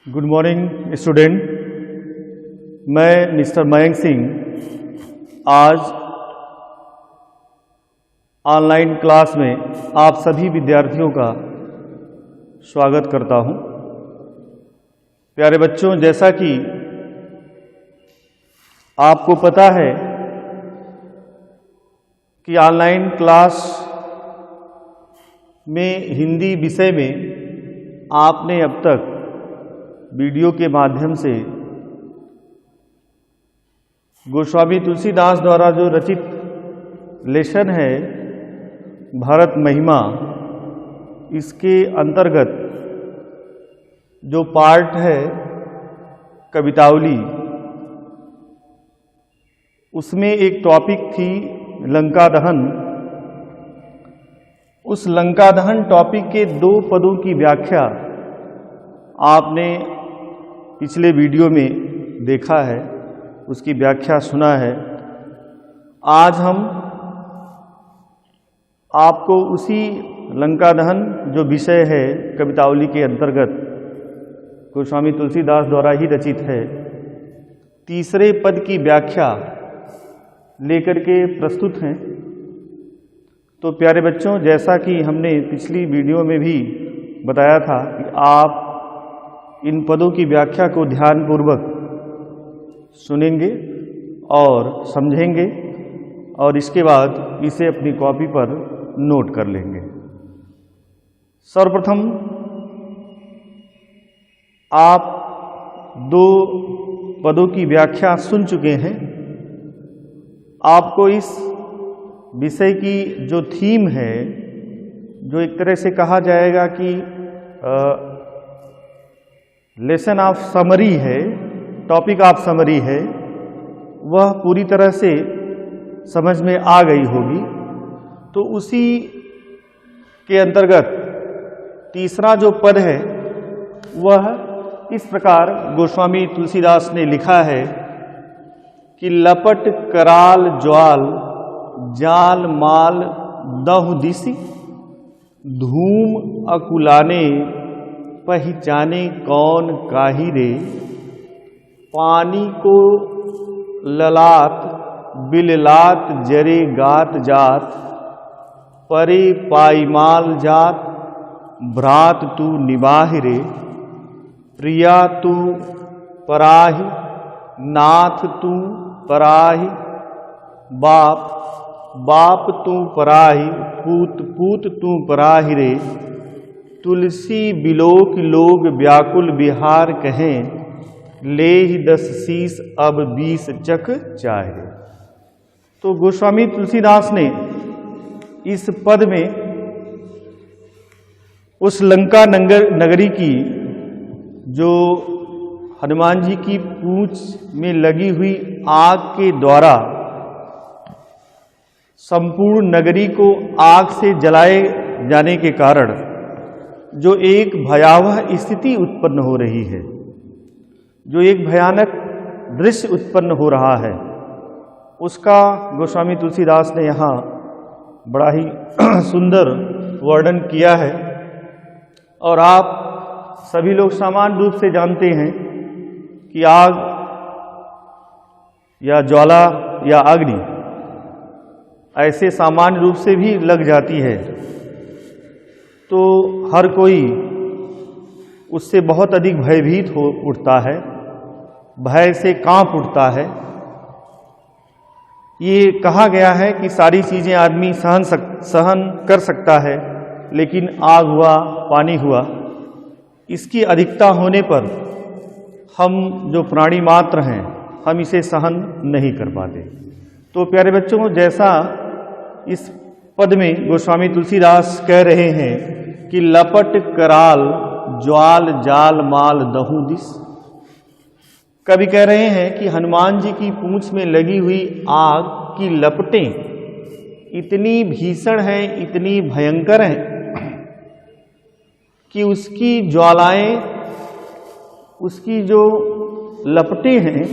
Good morning student. मैं mister Mayank Singh आज online class में आप सभी विद्यार्थियों का स्वागत करता हूं। प्यारे बच्चों, जैसा कि आपको पता है कि ऑनलाइन क्लास में हिंदी विषय में आपने अब तक वीडियो के माध्यम से गोस्वामी तुलसीदास द्वारा जो रचित लेसन है भारत महिमा, इसके अंतर्गत जो पार्ट है कवितावली, उसमें एक टॉपिक थी लंका दहन। उस लंका दहन टॉपिक के 2 पदों की व्याख्या आपने पिछले वीडियो में देखा है, उसकी व्याख्या सुना है। आज हम आपको उसी लंका दहन जो विषय है कवितावली के अंतर्गत गोस्वामी तुलसीदास द्वारा ही रचित है, तीसरे पद की व्याख्या लेकर के प्रस्तुत हैं। तो प्यारे बच्चों, जैसा कि हमने पिछली वीडियो में भी बताया था कि आप इन पदों की व्याख्या को ध्यानपूर्वक सुनेंगे और समझेंगे और इसके बाद इसे अपनी कॉपी पर नोट कर लेंगे। सर्वप्रथम आप 2 पदों की व्याख्या सुन चुके हैं। आपको इस विषय की जो थीम है, जो एक तरह से कहा जाएगा कि लेसन ऑफ समरी है, टॉपिक ऑफ समरी है, वह पूरी तरह से समझ में आ गई होगी। तो उसी के अंतर्गत तीसरा जो पद है वह इस प्रकार गोस्वामी तुलसीदास ने लिखा है कि लपट कराल ज्वाल जाल माल दहु दिसी धूम अकुलाने पहचाने कौन काही रे पानी को ललात बिललात जरे गात जात परे पाईमाल जात भ्रात तू निबाह रे प्रिया तू पराहि नाथ तू पराहि बाप बाप तू पराहि पूत पूत तू पराहि रे तुलसी बिलोक लोग व्याकुल बिहार कहें ले ही 10 शीस अब 20 चख चाहे। तो गोस्वामी तुलसीदास ने इस पद में उस लंका नगरी की जो हनुमान जी की पूंछ में लगी हुई आग के द्वारा संपूर्ण नगरी को आग से जलाए जाने के कारण जो एक भयावह स्थिति उत्पन्न हो रही है, जो एक भयानक दृश्य उत्पन्न हो रहा है, उसका गोस्वामी तुलसीदास ने यहाँ बड़ा ही सुंदर वर्णन किया है। और आप सभी लोग सामान्य रूप से जानते हैं कि आग या ज्वाला या अग्नि ऐसे सामान्य रूप से भी लग जाती है तो हर कोई उससे बहुत अधिक भयभीत हो उठता है, भय से कांप उठता है। ये कहा गया है कि सारी चीज़ें आदमी सहन कर सकता है, लेकिन आग हुआ, पानी हुआ, इसकी अधिकता होने पर हम जो प्राणी मात्र हैं, हम इसे सहन नहीं कर पाते। तो प्यारे बच्चों, जैसा इस पद में गोस्वामी तुलसीदास कह रहे हैं कि लपट कराल ज्वाल जाल माल दहु दिस, कवि कह रहे हैं कि हनुमान जी की पूंछ में लगी हुई आग की लपटें इतनी भीषण हैं, इतनी भयंकर हैं कि उसकी ज्वालाएं, उसकी जो लपटें हैं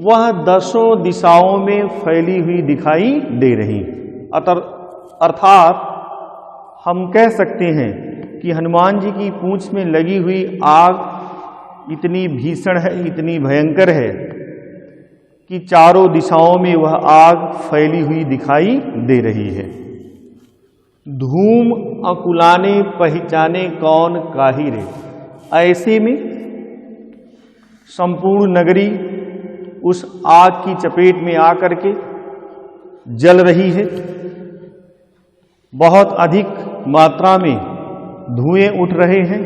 वह 10 दिशाओं में फैली हुई दिखाई दे रही। अर्थात हम कह सकते हैं कि हनुमान जी की पूंछ में लगी हुई आग इतनी भीषण है, इतनी भयंकर है कि चारों दिशाओं में वह आग फैली हुई दिखाई दे रही है। धूम अकुलाने पहचाने कौन काहि रे। ऐसे में संपूर्ण नगरी उस आग की चपेट में आकर के जल रही है। बहुत अधिक मात्रा में धुएं उठ रहे हैं।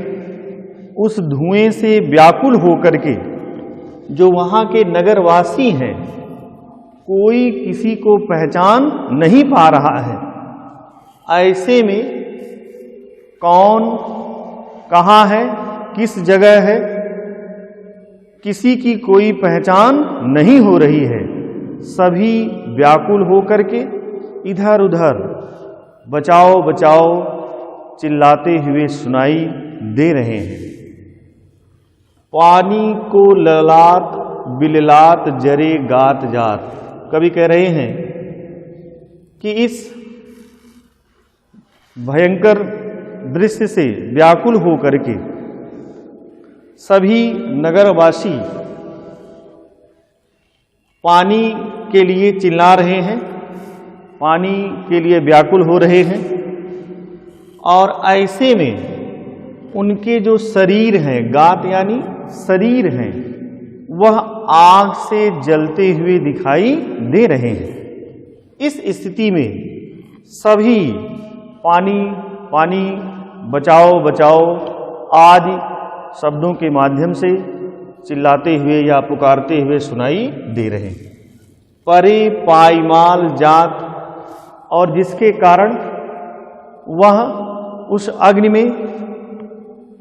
उस धुएं से व्याकुल होकर के जो वहाँ के नगरवासी हैं, कोई किसी को पहचान नहीं पा रहा है। ऐसे में कौन कहाँ है, किस जगह है, किसी की कोई पहचान नहीं हो रही है। सभी व्याकुल होकर के इधर उधर बचाओ बचाओ चिल्लाते हुए सुनाई दे रहे हैं। पानी को ललाट बिललाट जरे गात जात। कवि कह रहे हैं कि इस भयंकर दृश्य से व्याकुल होकर के सभी नगरवासी पानी के लिए चिल्ला रहे हैं, पानी के लिए व्याकुल हो रहे हैं। और ऐसे में उनके जो शरीर हैं, गात यानी शरीर हैं, वह आग से जलते हुए दिखाई दे रहे हैं। इस स्थिति में सभी पानी पानी, बचाओ बचाओ आदि शब्दों के माध्यम से चिल्लाते हुए या पुकारते हुए सुनाई दे रहे हैं। परे पाईमाल जात, और जिसके कारण वह उस अग्नि में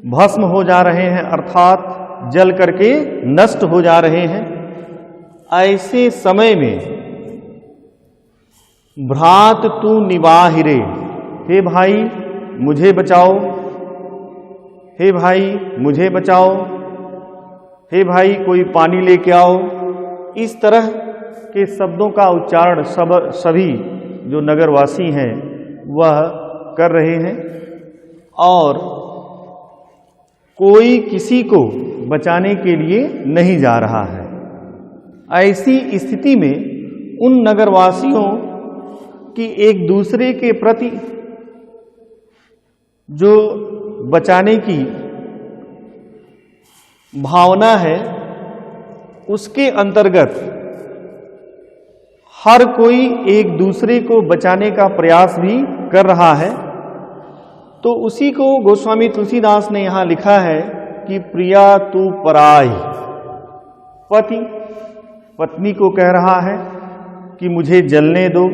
भस्म हो जा रहे हैं, अर्थात जल करके नष्ट हो जा रहे हैं। ऐसे समय में भ्रात तू निवाहिरे, हे भाई मुझे बचाओ, हे भाई मुझे बचाओ, हे भाई कोई पानी लेके आओ। इस तरह के शब्दों का उच्चारण सभी जो नगरवासी हैं वह कर रहे हैं। और कोई किसी को बचाने के लिए नहीं जा रहा है। ऐसी स्थिति में उन नगरवासियों की एक दूसरे के प्रति जो बचाने की भावना है, उसके अंतर्गत हर कोई एक दूसरे को बचाने का प्रयास भी कर रहा है। तो उसी को गोस्वामी तुलसीदास ने यहाँ लिखा है कि प्रिया तू पराई। पति पत्नी को कह रहा है कि मुझे जलने दो,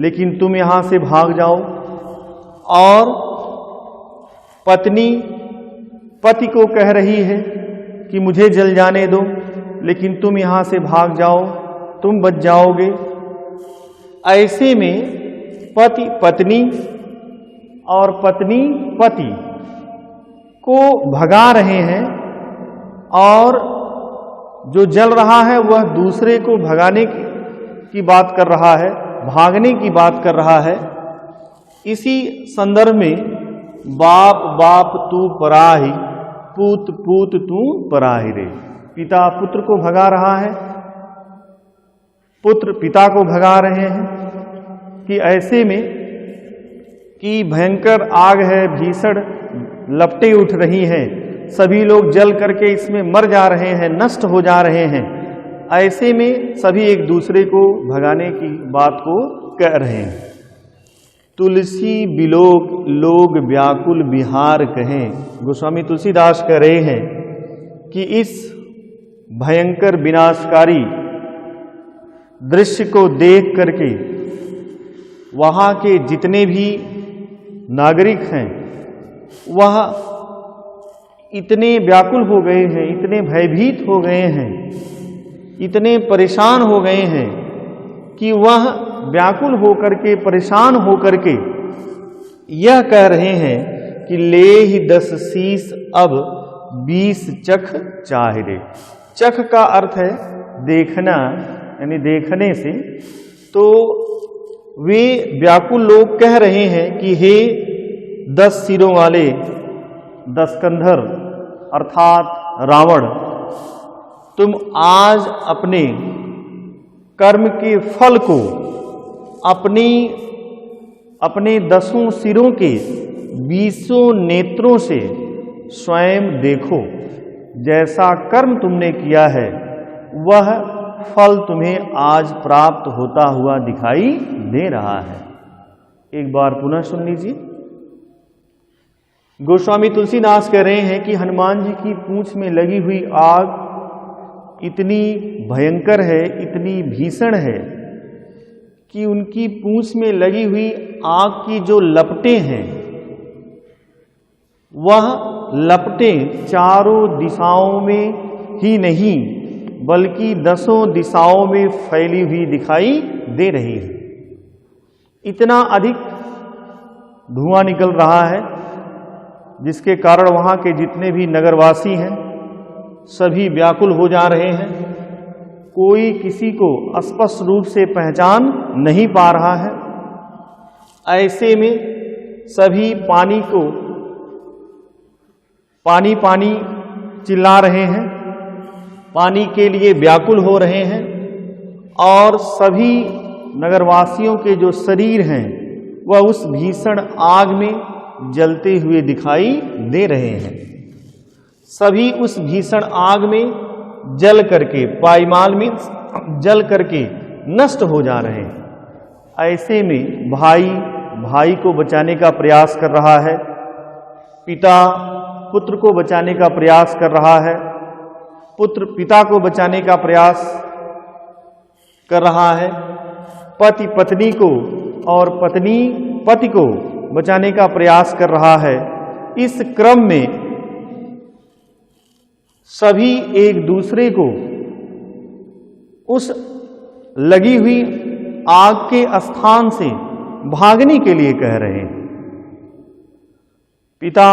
लेकिन तुम यहाँ से भाग जाओ। और पत्नी पति को कह रही है कि मुझे जल जाने दो, लेकिन तुम यहाँ से भाग जाओ, तुम बच जाओगे। ऐसे में पति पत्नी और पत्नी पति को भगा रहे हैं, और जो जल रहा है वह दूसरे को भगाने की बात कर रहा है, भागने की बात कर रहा है। इसी संदर्भ में बाप बाप तू पराही, पूत पूत तू पराही रे। पिता पुत्र को भगा रहा है, पुत्र पिता को भगा रहे हैं। कि ऐसे में कि भयंकर आग है, भीषण लपटें उठ रही हैं, सभी लोग जल करके इसमें मर जा रहे हैं, नष्ट हो जा रहे हैं। ऐसे में सभी एक दूसरे को भगाने की बात को कह रहे हैं। तुलसी बिलोक लोग व्याकुल बिहार कहें। गोस्वामी तुलसीदास कह रहे हैं कि इस भयंकर विनाशकारी दृश्य को देख करके वहाँ के जितने भी नागरिक हैं वह इतने व्याकुल हो गए हैं, इतने भयभीत हो गए हैं, इतने परेशान हो गए हैं कि वह व्याकुल होकर के, परेशान होकर के यह कह रहे हैं कि ले ही 10 शीस अब 20 चख चाहिए। चख का अर्थ है देखना, यानी देखने से। तो वे व्याकुल लोग कह रहे हैं कि हे 10 सिरों वाले 10 कंधर, अर्थात रावण, तुम आज अपने कर्म के फल को अपने 10 सिरों के 20 नेत्रों से स्वयं देखो। जैसा कर्म तुमने किया है वह फल तुम्हें आज प्राप्त होता हुआ दिखाई दे रहा है। एक बार पुनः सुन लीजिए। गोस्वामी तुलसीदास कह रहे हैं कि हनुमान जी की पूंछ में लगी हुई आग इतनी भयंकर है, इतनी भीषण है कि उनकी पूंछ में लगी हुई आग की जो लपटें हैं वह लपटें चारों दिशाओं में ही नहीं बल्कि 10 दिशाओं में फैली हुई दिखाई दे रही है। इतना अधिक धुआं निकल रहा है जिसके कारण वहां के जितने भी नगरवासी हैं सभी व्याकुल हो जा रहे हैं। कोई किसी को स्पष्ट रूप से पहचान नहीं पा रहा है। ऐसे में सभी पानी को पानी पानी चिल्ला रहे हैं, पानी के लिए व्याकुल हो रहे हैं और सभी नगरवासियों के जो शरीर हैं वह उस भीषण आग में जलते हुए दिखाई दे रहे हैं। सभी उस भीषण आग में जल करके, पायमाल में जल करके नष्ट हो जा रहे हैं। ऐसे में भाई को बचाने का प्रयास कर रहा है, पिता पुत्र को बचाने का प्रयास कर रहा है, पुत्र पिता को बचाने का प्रयास कर रहा है, पति पत्नी को और पत्नी पति को बचाने का प्रयास कर रहा है। इस क्रम में सभी एक दूसरे को उस लगी हुई आग के स्थान से भागने के लिए कह रहे हैं। पिता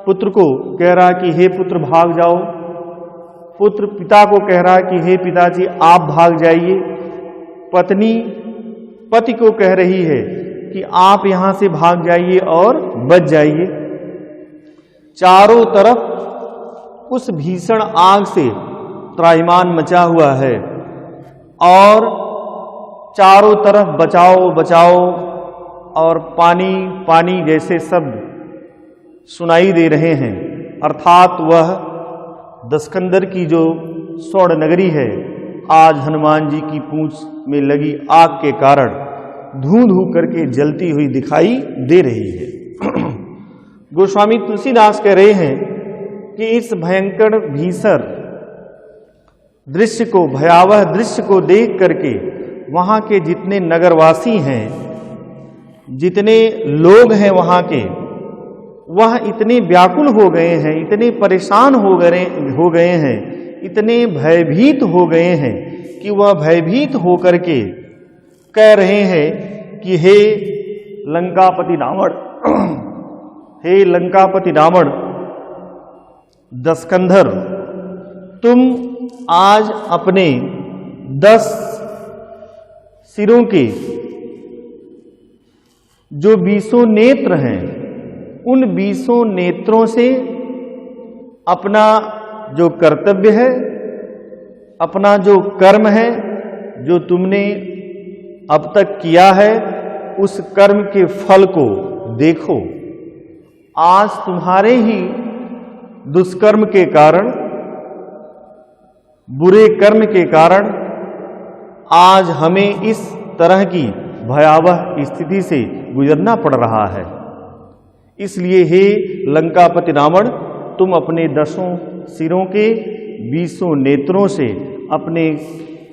पुत्र को कह रहा कि हे पुत्र भाग जाओ, पुत्र पिता को कह रहा कि हे पिताजी आप भाग जाइए, पत्नी पति को कह रही है कि आप यहां से भाग जाइए और बच जाइए। चारों तरफ उस भीषण आग से त्राहिमाम मचा हुआ है और चारों तरफ बचाओ बचाओ और पानी पानी जैसे शब्द सुनाई दे रहे हैं। अर्थात वह दस्कंदर की जो स्वर्ण नगरी है आज हनुमान जी की पूंछ में लगी आग के कारण धू धू करके जलती हुई दिखाई दे रही है। गोस्वामी तुलसीदास कह रहे हैं कि इस भयंकर भीषण दृश्य को, भयावह दृश्य को देख करके वहां के जितने नगरवासी हैं, जितने लोग हैं वहां के, वह इतने व्याकुल हो गए हैं, इतने परेशान हो गए हैं, इतने भयभीत हो गए हैं कि वह भयभीत होकर के कह रहे हैं कि हे लंकापति रावण, हे लंकापति रावण, दस्कंधर, तुम आज अपने 10 सिरों के जो 20 नेत्र हैं उन 20 नेत्रों से अपना जो कर्तव्य है, अपना जो कर्म है, जो तुमने अब तक किया है, उस कर्म के फल को देखो। आज तुम्हारे ही दुष्कर्म के कारण, बुरे कर्म के कारण आज हमें इस तरह की भयावह स्थिति से गुजरना पड़ रहा है। इसलिए हे लंकापति रावण, तुम अपने 10 सिरों के 20 नेत्रों से अपने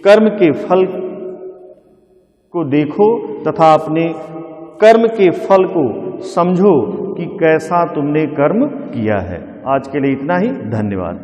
कर्म के फल को देखो तथा अपने कर्म के फल को समझो कि कैसा तुमने कर्म किया है। आज के लिए इतना ही। धन्यवाद।